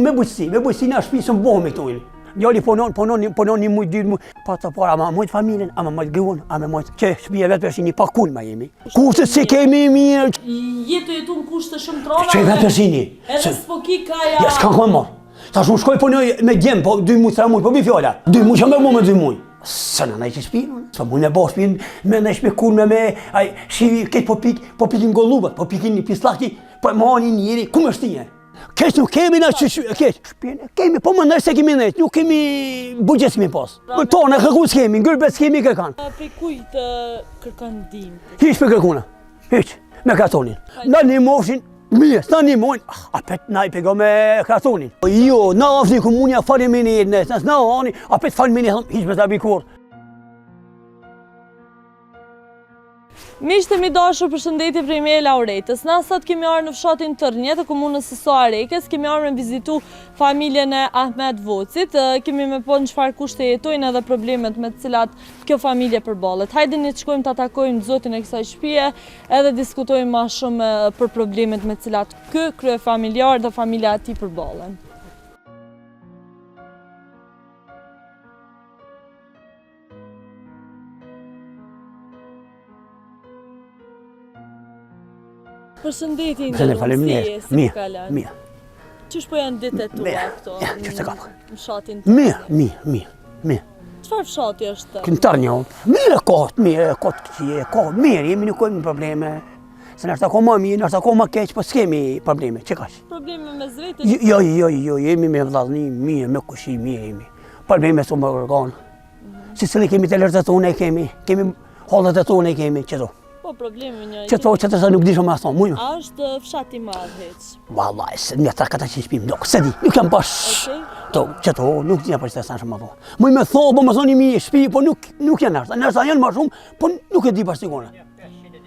me bujqësi në shtëpi së më bohëm e këtu. Djali punon një muj, 2 muj, pa të para, ama mojtë familjen, ama mojtë gruan, ama mojtë që shtëpia vetë përsi një pakun ma jemi. Kushtet si kemi mirë. Jetu në kushte shumë trona. Që vetë përsi një. Edhe s'po ki kaja. Ja, s'ka këmë marë. Tash unë shkoj punoj me djemë, po 2 muj, 3 muj, po bi fjalla. 2 muj që me mu me 2 muj. Së në nëjë që shpinë, së muj me bo shpinë, me nëjë shpe kun me, shivi, këtë po pikin gollubat, po pikin një pislaki, po e ma një njëri, ku më shtije? Keq nuk kemi na që keq. Shpinë kemi, po më nëjë se kemi nëjë, nuk kemi bugjet s'kemi pas. Tonë, kërkun s'kemi, ngërbet s'kemi kërkan. Për kuj të kërkan dim? Hiq për kërkuna, hiq, me kartonin. Në një moshin, mirë, në një mojnë, apet na i pego me kartonin. Jo, na afni komunja faleminit nësë, na ani, apet faleminit, hiq me të abikur. Miqtë e mi dashur, përshëndetje prej meje Lauretës. Na sot kemi arë në fshatin Tërnje të komunës së Soarekës, kemi arë me vizitu familjen e Ahmet Vocit, kemi me po në çfarë kushte jetojnë edhe problemet me të cilat kjo familje përballet. Hajde ne të shkojmë ta takojmë zotin e kësaj shtëpie edhe diskutojmë më shumë për problemet me të cilat ky kryefamiljar dhe familja e tij përballen. Përshëndetje, mirë. Qysh po janë ditët tua këto në fshatin? Mirë. Çfarë fshati është? Kënë Tërnje, mirë mirë, jemi nuk kemi probleme. Se nështë akoma mirë, nështë akoma keq, po s'kemi probleme, që kash? Probleme me zvetin? Jo, jemi me vllazni, mirë, me kushi, mirë jemi. Probleme s'u më organ. Si sëli kemi të lërët e kemi hallet e tone kemi, qëto. Po probleme një... Qëto sa nuk di shumë a thonë, mujë. A është fshati madh heq? Vallaj, se një kata që shpim, se di, nuk jam pash. Qëto, nuk di për që të sanë shumë a thonë. Mujë me thonë, po më thonë mi shpi, po nuk janë nërsa. Nërsa janë ma shumë, po nuk e di pash sigone.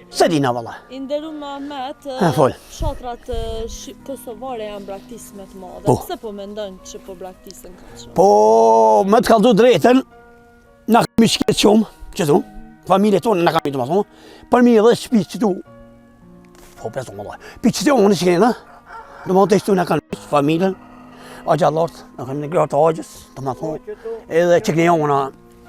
Se di na vallaj. Inderu me Ahmet, fshatrat kosovare janë braktisë me të madhe. Pse po mendon që po braktisën këtë shumë? Po, me të kaldu drejten, na kemi shket shumë, qëtu. Familje tonë në kam i të masë, për mi edhe shpi qëtu, po pesu më dojë, pi qëtu unë që kene, në më të ishtu në kanë familjen, a gjallartë, në kam në grërë të agjës, të më thonë, edhe që kene unë,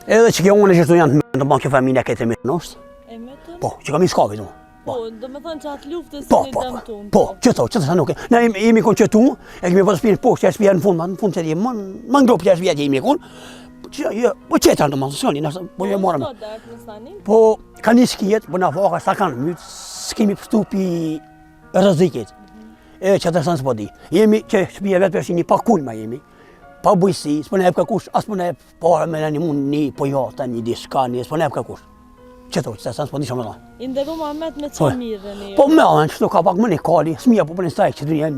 që këtu janë të më kjo familja këtë e mirë nështë. E metën? Po, që kam i s'kavi të më. Po, do me thonë që atë luftës në i dëmë tunë. Po, qëto sa nuk e. Ne jemi konë qëtu, e kemi po të shpinë po, që e shpija në fund që jemi, më ngropë që e shpija që jemi konë, po qëtër në të masosioni, po jo morëm. Po, ka një shkijet, po në faka, sa kanë mytë, s'kemi pëstupi rëzikit. E që të sanë s'po di. Jemi që shpija vetë përsi një pakun ma jemi, pa bujësi, s'po në ebë këkush, as po në ebë para me në një mund një pojata, një diska, një, s'po në ebë këkush. Qëto, që të sanë s'po di shumë në. Inderu Ahmet me që mirë një? Po me anë, qëto kapak më një kali, s'mija po për një stajk që të një,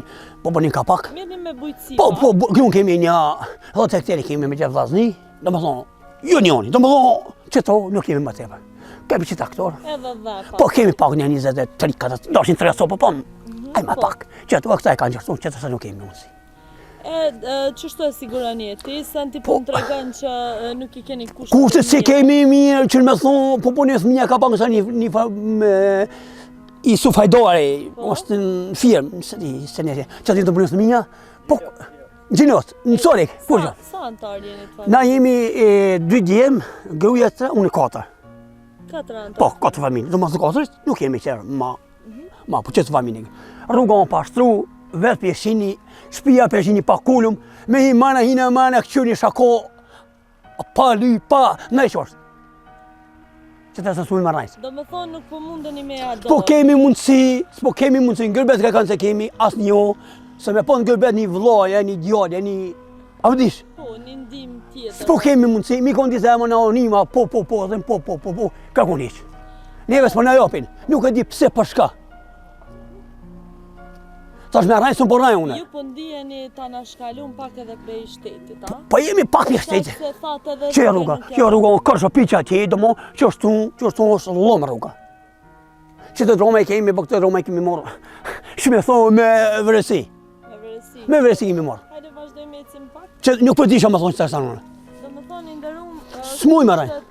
po për një kapak. Mirë me bujësi. Po, kënë kemi një, 10 hektari kemi me gjë vllazni. Do më thonë, jo njoni, do më thonë, qëto nuk kemi më tepër. Kemi qita aktor. Edhe dhe pak. Po kemi pak një 23, dashin 3 sopë, po aj ma pak. Qëto, këta e kanë gjërësun, qëto sa nuk kemi mundësi. Qështu e siguranieti, se në ti po më tregon që nuk i keni kushtet? Kushtet si kemi mirë, që me thonë, po po njës mija ka pak nësa një i su fajdore, është në firmë, që ti të përnës në mija, po gjinot, në Sorik, kur që? Sa antarë jeni të familje? Na jemi 2 djemë, gruja 3, unë 4. 4 antarë? Po, 4 familje. Do mësë 4, nuk jemi qërë, po qëtë familje. Rruga më pashtru, vetë për shini, shpia për shini pa kullum, me hi mana, këqyr një shako, pa ly, pa, në e qështë. Që të sënsu i marrajtë. Do me thonë nuk po mundeni me adorë? Po kemi mundësi, në gërbet ka kanë se kemi as një, se me po në gërbet një vloja, një djallja, një... A vëdish? Po, një ndim tjetër. S'po kemi mundësi, mi konë disa e më në anonima, po, ka konë iqë. Neve s'po në jopin, nuk e di pse për shka. Tash me rajnë së më pornaj une. Ju po ndijeni ta në shkallun pak edhe prej shtetit, a? Po jemi pak prej shtetit. Që e rruga, kërshë piqa që e do mo, që është lomë rruga. Që të drome kemi, po këtë drome kemi morë. Shme thonë me vërësi. Me vërësi kemi morë. Hajde vazhdojmë e cim pak. Që nuk për disha më thonë që të sanë une. Do me thonë inderum... S'muj me rajnë.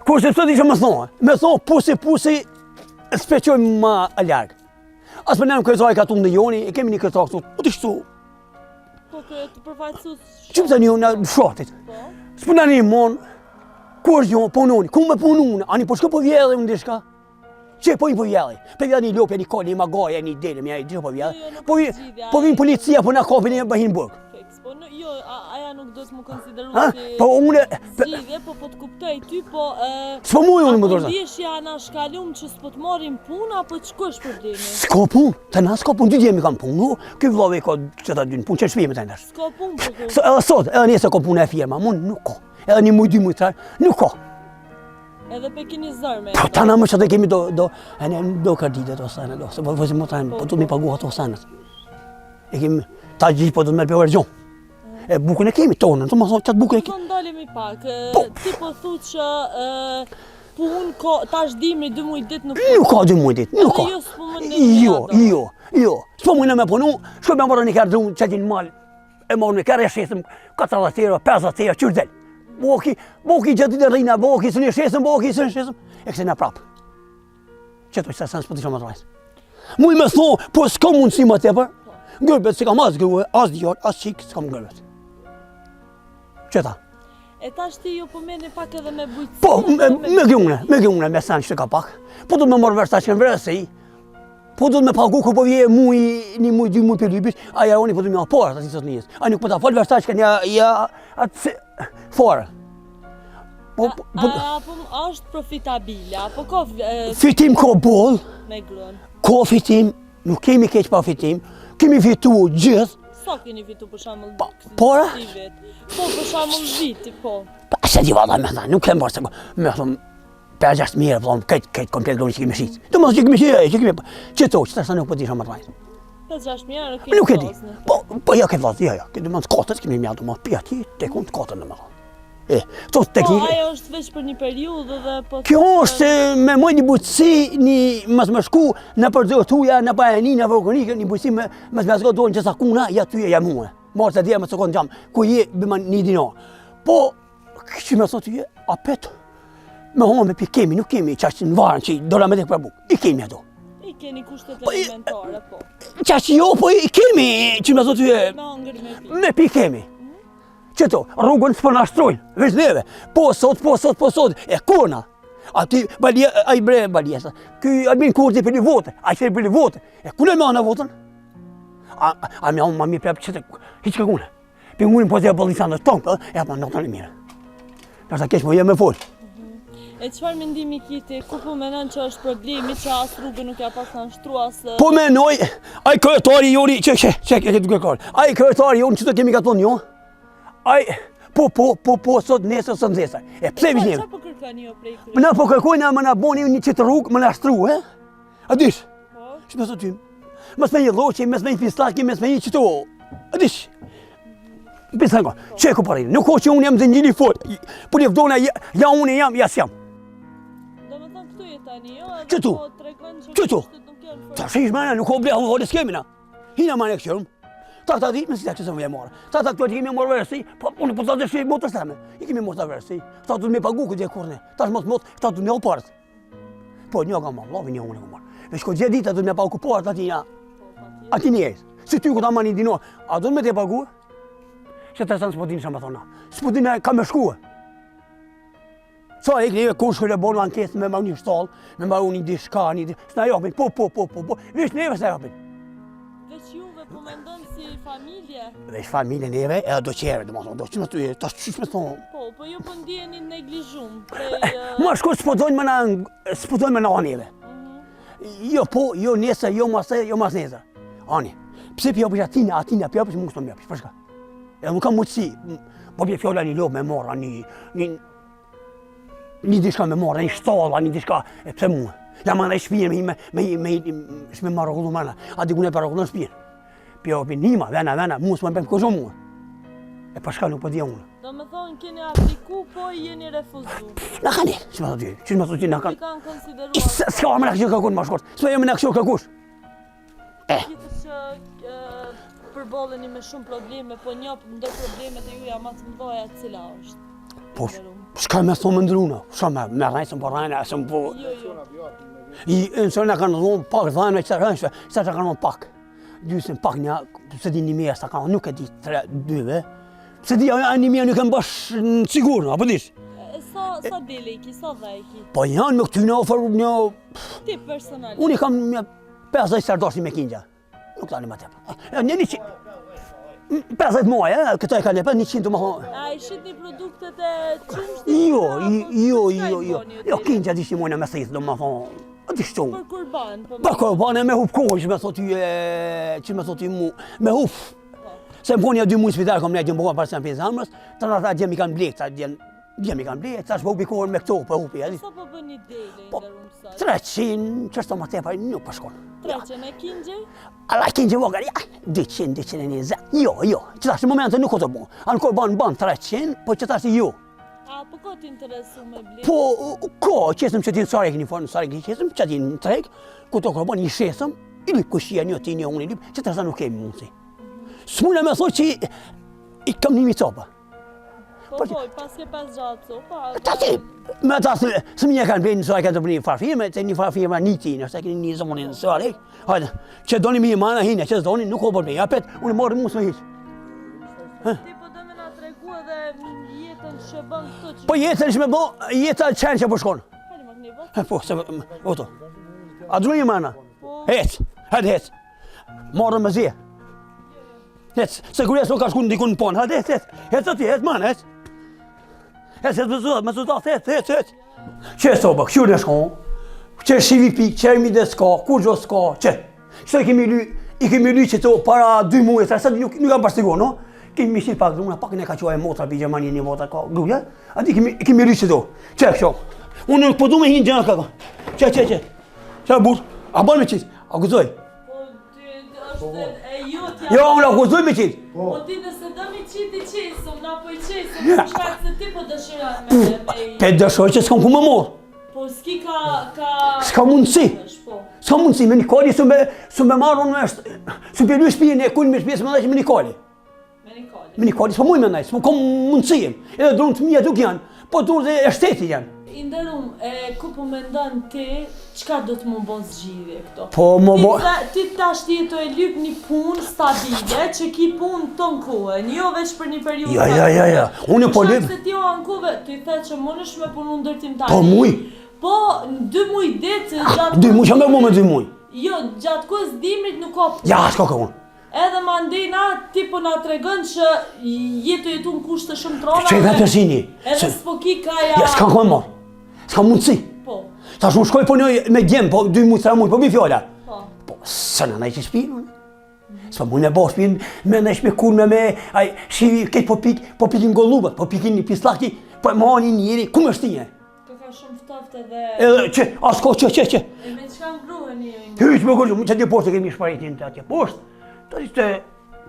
Kushtet të disha më thonë. Me thonë pusi, speqojmë ma a largë. As për nëmë kërëzaj ka tumë në joni, e kemi një kërëzaj këtu, o të shtu. Po të përfaqësus... Që përse një në shatit. Së për në një mon, ku është një punoni, ku me punoni, ani po shko po vjellë unë dishka. Që po i po vjellë, për vjellë një lopja, një kolli, një magaja, një delë, një po vjellë. Po vinë policia, po në kapin e bëhin burg. Jo, aja nuk do të më konsideru po unë zgjidhje, po të kuptoj ty, po... S'po mujë unë më dorëza. Apo ndjeshja na shkalum që s'po të marim punë, apo ç'ko është problemi? S'ko punë, të na s'ko punë, dy djemi kam punë, ky vllave ka që ta dynë punë, që shpime të ndash. S'ko punë për këtë. Edhe sot, edhe nëse ka punë e firma, unë nuk ka. Edhe një muj, dy muj, tre, nuk ka. Edhe pe keni zërme. Po tana më që të kemi do kardite të osane, se po vëzim më tajnë, po të mi pagu ato osanet. E kemi, ta gjithë po të me për vergjon. E bukën e kemi tonën, të më thonë qatë bukën e kemi. Po ndalemi pak, ti po thu që punë ka, tash dimri 2 muaj ditë nuk Nuk ka 2 muaj ditë, nuk ka. Jo, s'po më në Jo. S'po më me punu, shko me marrë një kërë drunë që gjinë malë, e marrë një kërë e shesëm 40 euro, 50 euro, qërë del. Boki gjatë ditë rrina, boki së një shesëm, boki së një shesëm, e këse në prapë. Qëto që se s'po të shumë të rajtë. Muj me thonë, po s'ka mundësi më tepër, gërbet si kam as grue, as djarë, as qikë, s'kam gërbet. Qëta? E tash ti ju po meni pak edhe me bujtësi? Po, me gjune, me sen që ka pak. Po du të me morë versa që në vërësi, po du të me pagu ku po vje muj, një muj, 2 muj për lybish, aja oni po du me aporë, ati sot njës. A nuk po ta falë versa që ka një atë forë. Apo është profitabile, apo ka... Fitim ka boll, Me gruan. ka fitim, nuk kemi keq pa fitim, kemi fitu gjithë. Sa keni fitu për shembull? Pora? Po për shembull viti, po. Pa se di valla me thënë, nuk kem bërë se me thëmë 5-6 mirë, po këtë komplet lori që kemi shqitë. Të mësë që kemi shqitë, që kemi... Qëto, që të sa nuk po di shumë më të rajtë. 5-6 mirë, kemi Nuk e di. vllazën. Po ja këtë vllazë, ja. Këtë mësë kotët, kemi mjallë më pi ati, te kënë të kotën në më thëmë. Këto teknike... Po, ajo është veç për një periudhë dhe po... Kjo është me moj një bujtësi, një mësë më shku në përdzotuja, në bajani, në vërkonikë, një bujtësi me mësë zgo dojnë që sa kuna, ja ty e ja muë. Marë të dhja me së konë gjamë, ku je bëma një dinar. Po, që me thotë je, apet, me home pi kemi, nuk kemi qashtë në varën që dola me dhe për bukë, i kemi ato. I keni kushtet elementare, po. Qashtë jo, po i kemi, që me thotë je, Me hangër me pi. me pi kemi. Qëto, rrugën s'po na shtrojnë, veç neve, po sot, e kona. Ati, a i bre baljesa, ky admin kurti për një vote, a i qëri për një vote, e kune me anë votën? A me anë ma mirë prepë qëte, hiqë ka kune. Për ngurin po të e bëllisanë të tonë, e apë në notën e mirë. Nërsa kesh po jem me folë. E qëfar mendimi kiti, ku po menon që është problemi që asë rrugën nuk ja pas në nështru asë... Po menoj, a i kryetari joni, që e këtë duke kërë, a i kryetari joni që të kemi ka tonë jo, a i, po, sot nesër së nëzesa. E pse vish njëve? Qa po kërkani jo prej kërë? Më na po kërkojnë, më na boni një qitë rrugë, më na shtru, e? A dish? Po? Që me sot ty? Mes me një loqe, mes me një pistaki, mes me një qëto. A dish? Pistako, që e ku parinë? Nuk ho që unë jam zëngjili folë. Po një vdona, ja unë jam, ja s'jam. Do me thënë këtu jetani, jo? Qëtu? Po tregon që Qëtu? kushtet nuk janë Ta shish mene, nuk ho ble, ho s'kemi na. Hina ma ne këshërëm. Ta di, me si ta që se më vje marë. Ta këto që kemi marë versi, po unë po ta dhe shqe motës teme. I kemi marë ta versi. Ta du me pagu këtë e kurne. Ta shmot mot, ta du me o parët. Po një ka marë, lavi një unë e ka marë. Vesh ko gjithë ditë, ta du me pagu parët ati njës. Si ty ku ta ma një dino, a du me te pagu? Që të sanë s'po din shama thona. S'po din ka me shkue. Sa e kënjeve kur shkule bonu ankesë me marë një shtallë, me marë një dishka, s'na jopin, po. Vesh neve s'na jopin. Veç juve po mendon si familje? Veç familje neve, edhe do qere, do që me të ta qysh me thonë. Po ju po ndjeni neglijum. Ma shko s'po dojnë me na neve. Jo po, jo nesër, jo mas nesër. Ani, pse pjo përshë atina, pjo përshë mungës të mjë përshë, përshka. Edhe nuk kam mundësi, po pje fjolla një lobë me mora, një dishka me mora, një shtalla, një dishka, e pse mua. Ja ma në shpijen me marrullu mana, a dikune për rrullu në shpijen. Pjo për nima, vena, mu s'ma bëjmë kërgjo mua. E përshka nuk po dhja unë. Do me thonë keni apliku, po jeni refuzu. Na ka ne, që me thotë ty, na kanë. I kanë konsideruar. S'ka me në këshirë kërkush ma shkort, s'me jemi në këshirë kërkush. Gjithë që përbolleni me shumë probleme, po njopë ndër problemet e juja ma të mdoja cila është. Po, s'ka me thonë më ndruna, s'ka me rajnë, s'm po rajnë, s'm po... Nëse na kanë dhënë pak dhanë çfarë kanë dhënë pak. Gjysmë pak një, se di 1000 sa kanë, nuk e di 2. Se di 1000 nuk e mbash në sigur, apo dish? Sa dele ki, sa dhe ki? Po janë me këty në oferu një... Ti personalisht? Unë i kam një 50 sardoshi me kinja. Nuk tani ma tepër. Një 100... 50 muaj, këta e ka një 100 të më thonë. A i shit një produktet e qumshtit? Jo, kinja di që mojnë me thithë, do më thonë. Ati shtu. Për kurban? Për kurban e me hup kohë, që me thot i mu, me hup. Se më konë një 2 muaj spital, kom ne gjë më bëgën parë se në 5 zamrës, të në ta gjemi kanë blekë, gjemi kanë blekë, tash po hupi kohën me këto, po hupi, Sa po bën një dele, ndërëm sa? 300, qështë më tepër, nuk përshkon. 300 e kingjë? Alla kingjë vogër, ja, 200, 220, jo, që tash në momente nuk o të bu. Anë kurban ban 300, po që tash jo. A, po ko t'interesu me blekë? Po, qesëm që t'in sarek një fornë, sarek një qesëm, që t'in në treg, ku të kurban një shesëm, i lyp kushia një, ti një, unë i lyp, që të nuk kemi mundësi. S'muna me thoi që i kam një copa. Po, pas ke pas gjatë copa? Tati, me ta së minja kanë blejnë nësoj kanë të bëni farfirme, të një farfirme një ti, nështë e këni një zonin nësoj, hajde, që doni mi mana hine, që s'doni, nuk o bërbej, apet, unë morë musë me hiqë. Ti po do me nga tregu edhe jetën që bën këto që... Po jetën që me bo, jetën qenë që po shkonë. Hajde më këni bët? Po, se, oto, a drujë një mana? Hecë, hajde hecë, morë me zje. Hecë, se kërës nuk ka shku në dikun në ponë, hajde hecë ati, hecë mana, hecë. Hecë me zudat, hecë. Që e sobë, këshur në shkonë, që e shivi pikë, që e mide s'ka, kur gjo s'ka, që. Që i kemi ly që to para 2 muaj, se nuk kam pashtigo, no? Kemi mishit pak druna, pak ne ka qua e motra për Gjermani një motra ka gruja, ati kemi ly që to. Që e kësho. Unë po du me hinë gjena këka. Që. Që e burë, a banë me qitë, a guzoj. Po, ty është e jutja. Jo, unë a guzoj me qitë. Po ti nëse do mi qiti qesëm, na po i qesëm, për shkak se ti po dëshirat me i... Te dëshoj që s'kam ku me morë. Po s'ki ka... S'ka mundësi. S'ka mundësi, me Nikoli su me marrën me është... Su për një shpijen e kujnë me shpjesë me dhe që me Nikoli. Me Nikoli, s'pa muj me ndaj, s'pa kom mundësi. Edhe dronë të mija tuk janë, po durë dhe e shteti janë. Inderum, ku po me ndonë ti, qka do të më bo zgjidhje këto? Po më bo... Ti tash ti jeto e lyp një punë stabile, që ki punë të në kohën, jo veç për një periud. Ja, unë po lyp... Shak se ti o në kohë, ti the që më nësh me punu ndërtim tani. Po muj. Po, 2 muj ditë, gjatë... 2 muj, që me mu me 2 muj? Jo, gjatë kohës dimrit nuk ka punë. Ja, s'ka ka unë. Edhe ma ndina, ti po nga tregën që jetu në kushte shumë trona. Që i vetë përsini. Edhe s'po ki kaja... Ja, s'ka ka marë. S'ka mundësi. Po. Ta shumë shkoj po një me gjemë, po 2 muj, 3 muj, po bi fjolla. Po. Po, së në najtë që shpinë, s'pa muj me bo shpinë, me në ishme kur me, aj, shivi, këtë po pikin gollubët, po pikin një pislaki, po e ma një njëri, ku me shtinje? Ka shumë ftofte dhe... Edhe, që, asko, që. E me qka ngruhe një... Hyq me kërgjë, që atje poshtë kemi shparitin të atje poshtë, të ishte,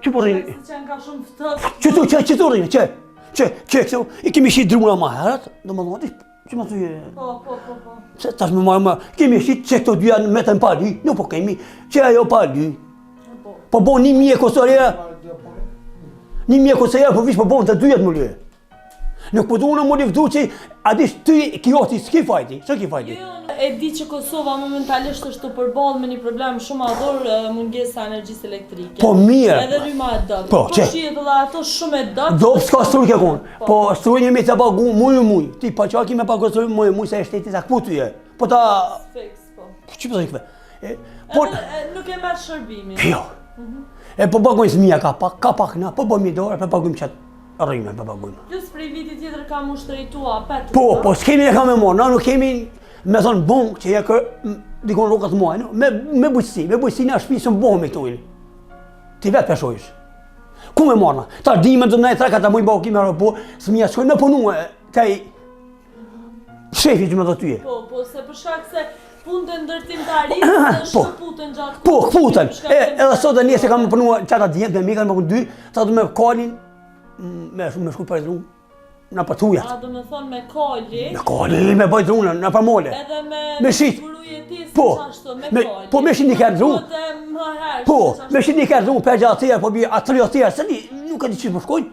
që po rrinë? Se që ka shumë ftofte... Që të rrinë, që, i kemi shi druna ma herët, do më dhënë, që më thuje... Po. Se tash me marë, kemi shi që këto dy janë metën pa ly, nuk po kemi, që ajo pa ly. Po bon 1000 kosoria, 1000 kosoria, po vish po bon të dyjet më lye. Nuk po du në më livdu që, adish, ty kijoti s'ki fajti, që ki fajti? E di që Kosova momentalisht është të përballë me një problem shumë madhor, mungesa energjisë elektrike. Po mirë. Edhe rryma e dopë. Po, që? Shihet edhe ato shumë e dopë. Dopë s'ka struj ke konë, po struj një me të pagu muj. Ti pa qaki me pagu struj muj se e shteti sa këpu ty e. Po ta... Fiks, po. Që përsa i këve? Edhe nuk e merë shërbimin. Jo. E po pagujnë s'mija ka pak na, po bëjmë dorë, po pagujmë qatë rrime, po pagujmë. Plus prej viti tjetër ka mu shtrejtua petë. Po, s'kemi ne ka me morë, na nuk kemi me thonë bongë që ja dikon rokat muaj, me bujësi në shpi së më bohë me këtu ili. Ti vetë peshojsh. Ku me morë na? Ta dime të nëjë 3-4 muaj bëhë kime po, s'mija s'kojnë me punu e kaj shefi që me dhe tyje. Po, se për shkak se punë të ndërtimtarisë shkëputën gjatë kohë. Po, këputën. Edhe sot e njëse kam më punu qata djetë me mikat me punë 2, ta du me kalin, me shku për e drunë, në për tujat. A do me thonë me kali. Me kali, me bëjt drunë, në për mole. Edhe me shit. Po, po me shit një kërë drunë. Po, me shit një kërë drunë, për gjatë tjerë, po bi atë 3 tjerë, se nuk e di që më shkojnë,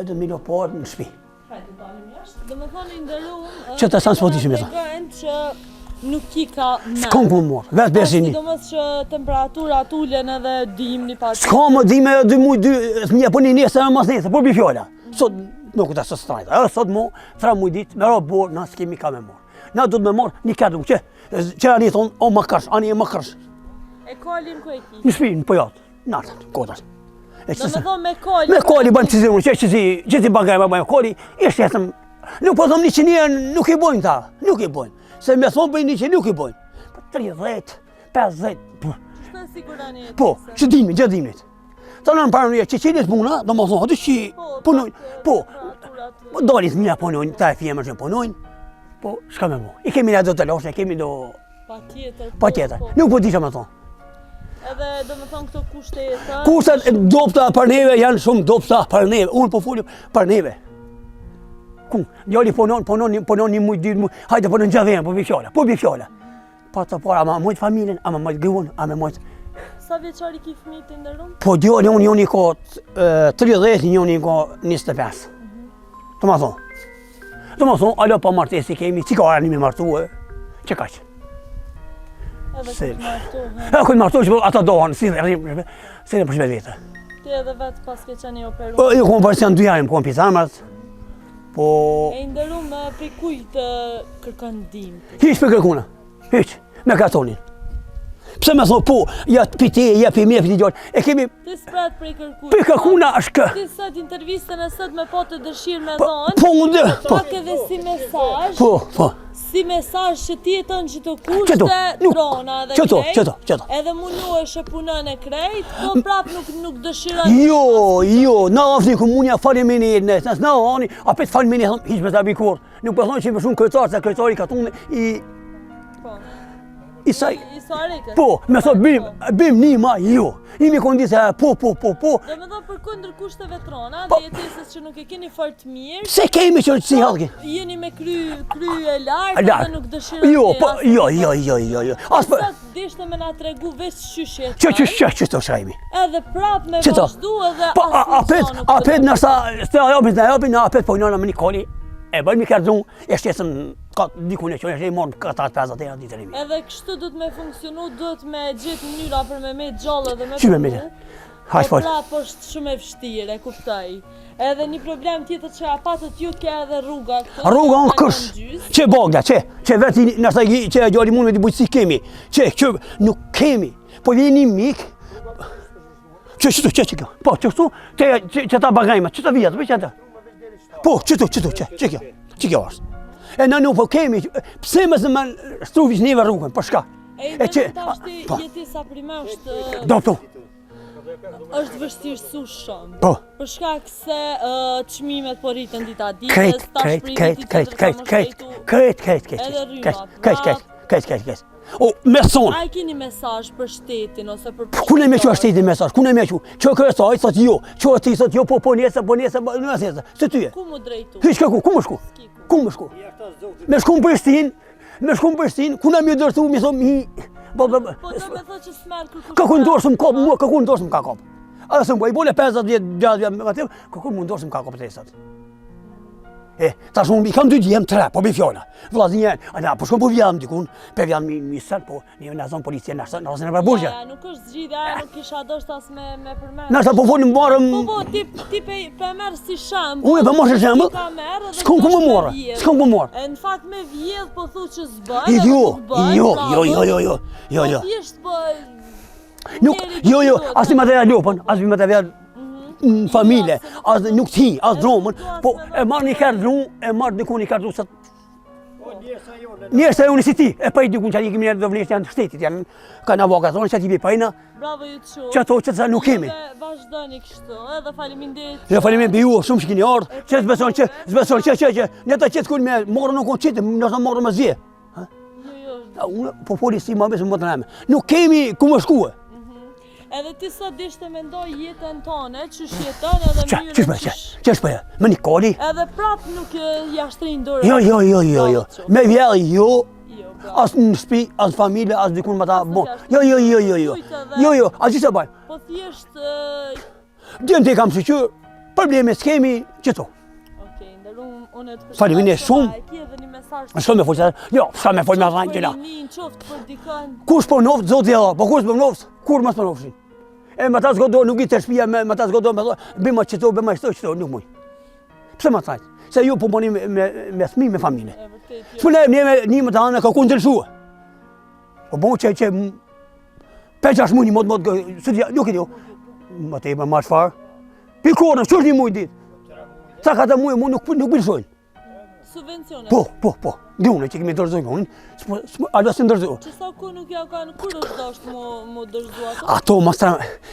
edhe me në parë në shpi. Hajde, dalim jashtë. Do me thonë i ndërum... Që të sanë s'po tishim e që nuk i ka me. S'kam ku morë, vetë besini. Sidomos që temperaturat ulen edhe dimni pa. S'ka më dime 2 muaj, 2 mje, po një nesër e mas nesër, po bi fjolla. Sot nuk të së strajta, sot mu, 3 muaj ditë, me ra borë, na s'kemi ka me morë. Na du të me morë një kërdu, që ani thonë, o më kërsh, ani e më kërsh. E kalin ku e ki? Në shpinë, po jatë, nartën, kotas. Do me thonë me kali. Me kali banë që zimun, që si bagaj me kali, ishte jetëm, nuk po thomë një që një nuk i bojnë ta, nuk i bojnë. Se me thonë bëjnë një që nuk i bojnë. 30, 50, Shtë sigurani e po, që dimit, gjë dimit. Ta në parë një që qenit puna, do më thonë, aty që punojnë, po, dalit mija punojnë, ta e fjemër që punojnë, po, shka me bo. I kemi në do të loshe, kemi do... Pa tjetër, nuk po disha me thonë. Edhe do me thonë këto kushte e të... Kushtet dopta për neve janë shumë dopta për neve, unë po folim për neve. Ku, djali punon një muj, 2 muj, hajde punon gjadhen, po bi fjalla. Pa të para, ama mojtë familjen, ama mojtë gëvun, ama mojtë... Sa vjeçari ki fëmijë të ndërrum? Po djali unë ka 30, njëni ka 25. Të ma thonë, alo pa martesi kemi, që ka arani me martu e, që kaqë. Edhe këtë martohen. E këtë martu që ata dohan, si dhe për shmet vete. Ti edhe vetë pas ke qeni operu? Jo, kom përës janë 2 janë, kom pizamrat, po... E ndërrum për kujtë kërkan dim? Hiq për kërkuna, hiq, me kartonin. Pse me thonë, po, ja piti, ja pimi, ja piti gjallë, e kemi... Ti s'prat për kërkuna? Për kërkuna është kë... Ti sot intervistën e sot me po të dëshirë me dhonë? Po, unë po... Pak edhe si mesazh? Po. Si mesazh që ti jeton që të kushte, drona dhe krejt? Qëto. Edhe munohesh e punën e krejt, po prap nuk dëshiron... Jo, na afni komunja faleminit nësë, na ani, apet faleminit, hiq me të abikur. Nuk po thonë që më shumë kërcar, se kërcari ka tunë i saj... Po, me thot bim një ma, jo. Imi kondi se po. Do me do për kundër kushteve trona, dhe jetesës që nuk e keni fort mirë. Se kemi që si halki? Jeni me kry e lartë dhe nuk dëshironi Jo. Sot dishte me nga tregu veç qyshje ta. Që të shajmi. Edhe prap me vazhdu edhe apet nërsa, se ajopin, apet po njëna me një koli. E bëjmë i kërëzun, e shtesën dikune që e morën 4-5 e ditë rimi. Edhe kështu du të me funksionu, du të me gjithë mënyra për me gjallë dhe me Që me me Po prap është shumë e vështirë, e kuptoj. Edhe një problem tjetër që apatët ju ke edhe rruga këto. Rruga unë kësh, që bagla, që vetë nërsa që e gjalli mund me t'i bujtë si kemi. Që nuk kemi, po vjen një mik. Që po, që këtu, që ta bagajma, që ta vjetë, që ta. Po, që kjo është. E në nuk po kemi, pse me se me struvish neve rrugën, për shka? E në të ashti jetisa prime është... Do. është vështirësu shumë. Po. Për shkak se çmimet po rritën dita ditës, Krejt. O, me thonë. A e keni mesazh për shtetin ose për... Kune me që shtetin mesazh, kune me që? Që kërësaj, thot jo, që ti thot jo, po nesër, se ty e. Ku mu drejtu? Hiq ku më shku? Ku më shku? Me shku në Prishtinë, kuna me dërtu, me thonë mi... Po do me thot që s'merë kërkush... Këku ndorës më kapë, këku ndorës më ka kapë. A dhe së më bëj, bole 50 vjetë, 60 vjetë, më atë, këku më ndorës më ka kapë të esat. Ta shumë, i kam 2 djemë, 3, po bi fjalla. Vlazni jenë, po shkom po vjallëm dikun, pe vjallëm mi sërë, po një në zonë policia në rësën e për burgja. Nuk është zgjidhja, nuk isha dosht as me përmerë. Nërsa po folim marëm... Po, ti pe merë si shemë. Unë e pe marë si shemë, s'kom ku më marë, Në fakt me vjedh po thu që s'bën, Jo. Thjesht po... Jo, as një më të lopën, as një më të në familje, as nuk t'hi, as dromën, po e marrë një kërë drumë, e marrë dikun një kërë drumë, njërës e unë si ti, e pëjt dikun që ati kemi njerë dëvlesh janë të shtetit, janë ka në vakazonë që ati bi pëjna, që ato që të sa nuk kemi. Vazhdojni kështu, edhe faleminderit. Dhe faleminderit për ju, shumë që keni ardhë, që zbeson që, në ta qëtë kull me morë nuk konë qëtë, nësa morë më zje. Unë po foli si ma besë më të nëme, nuk kemi ku më shkue. Edhe ti sot dishte me ndoj jetën tonë, qysh jeton edhe mjërë Qysh përja, më një koli? Edhe prap nuk jashtrin dorë. Jo, me vjellë jo, as në shpi, as në familje, as dikun më ta bon. Jo, as gjithë e bajnë. Po thjesht... Djemë të kam si që, probleme s'kemi, qëto. unë të Faleminderit shumë. E ki edhe një mesazh. S'ka me folë, jo, s'ka me folë me rranë gjëra. Qoftë për dikën. Kush po noft, zoti Allah, po kush po noft, kur mos po nofshin. E me ta zgodo, nuk i të shtëpia, me ta zgodo, me thonë, bëjmë qëto, bëjmë qëto, nuk muj. Pse më thajt? Se ju po bëni me fëmijë, me familje. S'pune një më të anë ka kundërsua. Po bon që 5-6 muj një mod, nuk e jo. Më të i më marrë farë. Pikorën, që është një muj ditë? Sa ka të muj, mu nuk bilshojnë. Subvencione? Po. Dune që kemi dërzojnë, alo se ndërzojnë. Që sa ku nuk ja kanë, kur është dashtë mu dërzua ato? Ato më stra,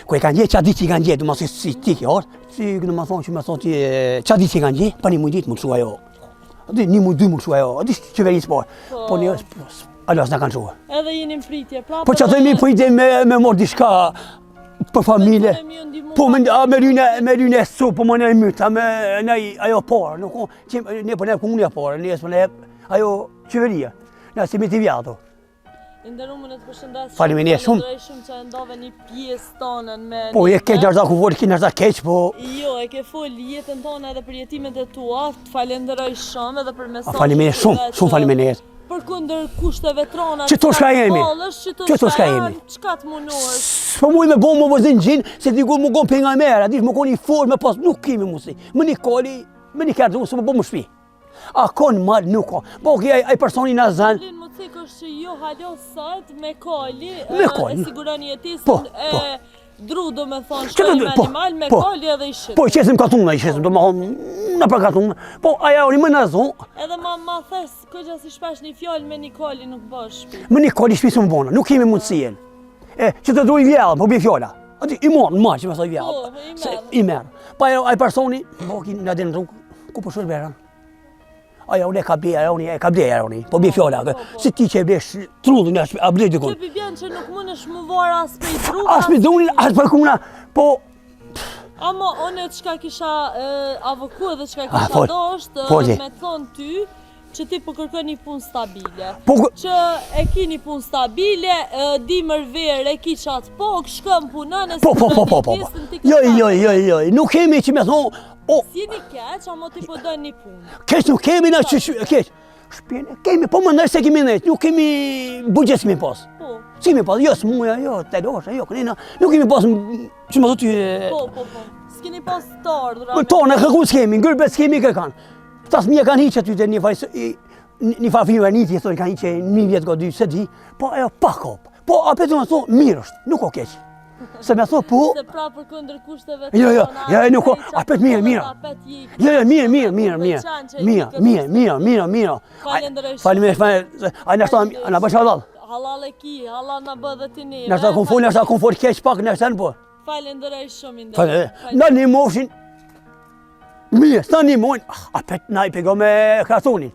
ku e kanë gjetë, qa di që i kanë gjetë, du ma si ti kjo orë. Si në më thonë që me thonë që qa di që i kanë gjetë, pa një muj ditë më këshua jo. Një muj, 2 më këshua jo, di qeverisë po. Po një, alo se në kanë shua. Edhe jeni në pritje, pra Po që ato jemi pritje me morë diçka për familje. Po me ryne su, po më në e mytë, ajo parë, nuk o, ne për ne komunja parë, ne për ne ajo qeveria, ne si me t'i vjato. Inderumë në të përshëndes. Faleminderit shumë. Shumë që ndove një pjesë tonën me... Po e ke nërza ku volë, ke nërza keq, po... Jo, e ke folë jetën tonë edhe për jetimet e tua, të falenderoj shumë edhe për mesazhin. Faleminderit shumë faleminderit. Për kundër kushteve trona, që to shka jemi, që to shka jemi, qka të munohesh? Po muj me bo më vëzin gjinë, se t'i mu gon për nga mera, dish më koni forë, me pas, nuk kemi musi. Më një koli, më një kërë, se më bo më shpi. A kon mal, nuk kon. Po kje aj personi në zanë. Linë më cikë është që jo halo sot me koli, e siguroni jetisën e dru do me thonë shkojnë me animal, me koli edhe i shqytë. Po i qesim katuna, i qesim, do më thonë, në për katuna. Po aja ori më në zonë. Edhe ma thes, këgja si shpesh një fjallë me një koli nuk bësh shpi. Me një koli shpi së më bona, nuk kemi mundësien. Që të dru i vjallë, po bje fjolla. I morë, në ma që me thoi vjallë. I merë. Pa aj personi, po ki në adin rrugë, ku po shurë berën? Aja unë e ka bleja unë, po bje fjolla. Si ti që e blesh trudhën, a blej dikon. Që bjen që nuk mund është më varë as për i trudhë. As për dhunin, as për kuna, po... Amo, one të qka kisha avoku edhe qka kisha dosht, me thonë ty, që ti po kërkoj një punë stabile. Që e ki një punë stabile, di mërverë, e ki qatë pokë, shkëm punën, e si përën një Jo, nuk kemi që me thonë... Si jeni keq, amo ti po dojnë një punë. Keq nuk kemi na që keq. Shpjene, kemi, po më nërë se kemi nejtë, nuk kemi budget s'kemi pas. Po. S'kemi pas, jo s'muja, jo telosha, jo kënina, nuk kemi pas, që më thotë Po. S'keni pas të ardhra. Tonë, kërku s'kemi, ngërbet s'kemi kërkan. Tas mje kanë hiqë aty të një farë fëmijëve njëti, thonë kanë hiqë 1 vjetë ka 2, se di, po ajo pa kopë. Po apet të më thonë, mirë është, nuk o keq. Se me thonë, po... Se pra për këndër kushteve... Jo, nuk o, apet mirë. Jo, mirë. Faleminderit, a në shtanë, a në bësha halal. Halal e ki, halal në bë dhe ti neve. Nështë ta kon fol keq pak, nështë ta në po. Falenderoj shumë indër. Në një mofshin, mirë, s'ta një mojnë, apet na i pego me krasunin.